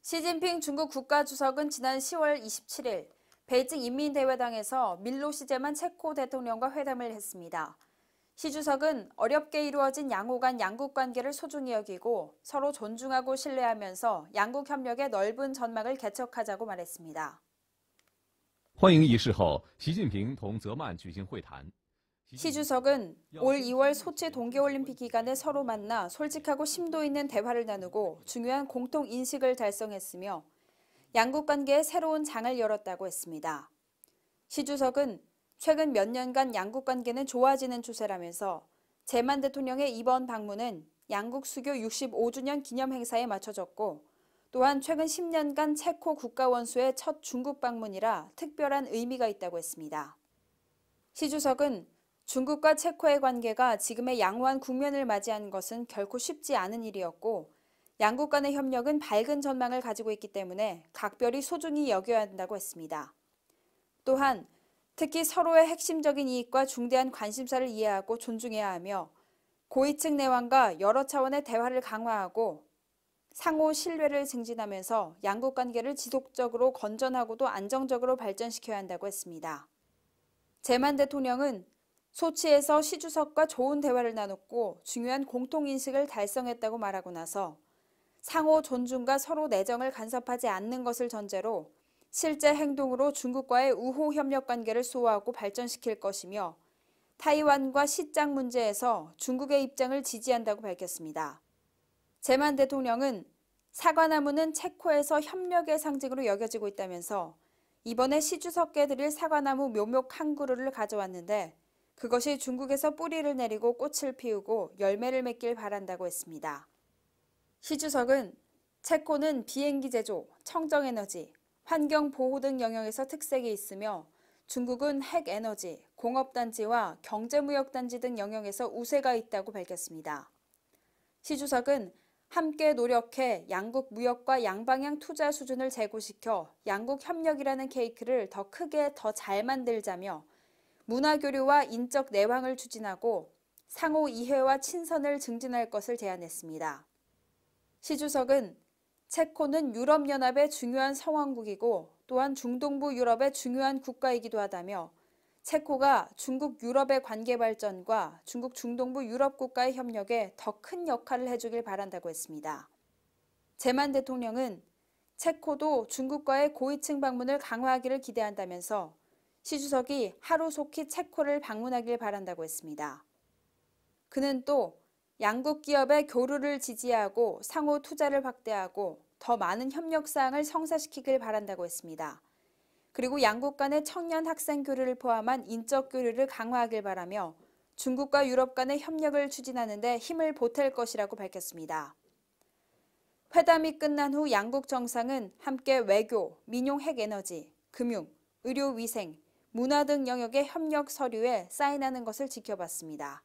시진핑 중국 국가주석은 지난 10월 27일 베이징 인민대회당에서 밀로시제만 체코 대통령과 회담을 했습니다. 시 주석은 어렵게 이루어진 양호 간 양국 관계를 소중히 여기고 서로 존중하고 신뢰하면서 양국 협력의 넓은 전망을 개척하자고 말했습니다. 欢迎仪式后，习近平同泽曼举行会谈。 시 주석은 올 2월 소치 동계올림픽 기간에 서로 만나 솔직하고 심도 있는 대화를 나누고 중요한 공통 인식을 달성했으며 양국 관계에 새로운 장을 열었다고 했습니다. 시 주석은 최근 몇 년간 양국 관계는 좋아지는 추세라면서 제만 대통령의 이번 방문은 양국 수교 65주년 기념 행사에 맞춰졌고 또한 최근 10년간 체코 국가원수의 첫 중국 방문이라 특별한 의미가 있다고 했습니다. 시 주석은 중국과 체코의 관계가 지금의 양호한 국면을 맞이한 것은 결코 쉽지 않은 일이었고 양국 간의 협력은 밝은 전망을 가지고 있기 때문에 각별히 소중히 여겨야 한다고 했습니다. 또한 특히 서로의 핵심적인 이익과 중대한 관심사를 이해하고 존중해야 하며 고위층 내왕과 여러 차원의 대화를 강화하고 상호 신뢰를 증진하면서 양국 관계를 지속적으로 건전하고도 안정적으로 발전시켜야 한다고 했습니다. 제만 대통령은 소치에서 시 주석과 좋은 대화를 나눴고 중요한 공통인식을 달성했다고 말하고 나서 상호 존중과 서로 내정을 간섭하지 않는 것을 전제로 실제 행동으로 중국과의 우호 협력 관계를 수호하고 발전시킬 것이며 타이완과 시장 문제에서 중국의 입장을 지지한다고 밝혔습니다. 제만 대통령은 사과나무는 체코에서 협력의 상징으로 여겨지고 있다면서 이번에 시 주석께 드릴 사과나무 묘목 한 그루를 가져왔는데 그것이 중국에서 뿌리를 내리고 꽃을 피우고 열매를 맺길 바란다고 했습니다. 시 주석은 체코는 비행기 제조, 청정에너지, 환경보호 등 영역에서 특색이 있으며 중국은 핵에너지, 공업단지와 경제무역단지 등 영역에서 우세가 있다고 밝혔습니다. 시 주석은 함께 노력해 양국 무역과 양방향 투자 수준을 제고시켜 양국 협력이라는 케이크를 더 크게 더 잘 만들자며 문화교류와 인적 내황을 추진하고 상호 이해와 친선을 증진할 것을 제안했습니다. 시 주석은 체코는 유럽연합의 중요한 성원국이고 또한 중동부 유럽의 중요한 국가이기도 하다며 체코가 중국 유럽의 관계 발전과 중국 중동부 유럽 국가의 협력에 더 큰 역할을 해주길 바란다고 했습니다. 제만 대통령은 체코도 중국과의 고위층 방문을 강화하기를 기대한다면서 시 주석이 하루속히 체코를 방문하길 바란다고 했습니다. 그는 또 양국 기업의 교류를 지지하고 상호 투자를 확대하고 더 많은 협력 사항을 성사시키길 바란다고 했습니다. 그리고 양국 간의 청년 학생 교류를 포함한 인적 교류를 강화하길 바라며 중국과 유럽 간의 협력을 추진하는 데 힘을 보탤 것이라고 밝혔습니다. 회담이 끝난 후 양국 정상은 함께 외교, 민용 핵에너지, 금융, 의료위생, 문화 등 영역의 협력 서류에 사인하는 것을 지켜봤습니다.